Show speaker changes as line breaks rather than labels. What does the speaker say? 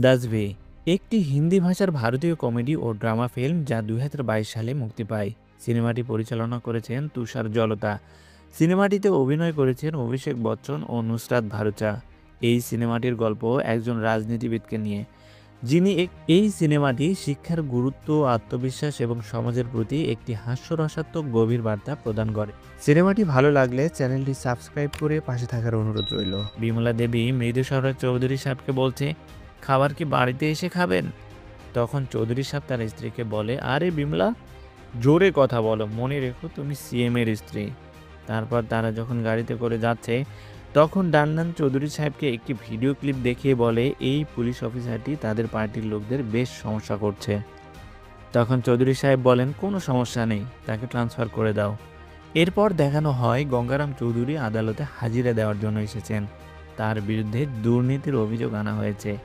দাসভি একটি হিন্দি ভাষার ভারতীয় কমেডি ও ড্রামা ফিল্ম যা ২০২২ সালে মুক্তি পায়। সিনেমাটি পরিচালনা করেছেন তুষার জলতা। সিনেমাটিতে অভিনয় করেছেন অভিষেক বচ্চন ও নুসরাত ভারুচা। এই সিনেমাটির গল্প একজন রাজনীতিবিদকে নিয়ে, যিনি এই সিনেমাটি শিক্ষার গুরুত্ব, আত্মবিশ্বাস এবং সমাজের প্রতি একটি হাস্যরসাত্মক গভীর বার্তা প্রদান করে। সিনেমাটি ভালো লাগলে চ্যানেলটি সাবস্ক্রাইব করে পাশে থাকার অনুরোধ রইল। বিমলা দেবী মৃদু স্বরে চৌধুরী সাহেবকে বলছে, খাবার কি বাড়িতে এসে খাবেন? তখন চৌধুরী সাহেব তার স্ত্রীকে বলে, আরে বিমলা, জোরে কথা বলো, মনে রেখো তুমি সিএম এর স্ত্রী। তারপর তারা যখন গাড়িতে করে যাচ্ছে, তখন ডান্নান চৌধুরী সাহেবকে একটি ভিডিও ক্লিপ দেখিয়ে বলে, এই পুলিশ অফিসারটি তাদের পার্টির লোকদের বেশ সমস্যা করছে। তখন চৌধুরী সাহেব বলেন, কোনো সমস্যা নেই, তাকে ট্রান্সফার করে দাও। এরপর দেখানো হয় গঙ্গারাম চৌধুরী আদালতে হাজিরা দেওয়ার জন্য এসেছেন। তার বিরুদ্ধে দুর্নীতির অভিযোগ আনা হয়েছে।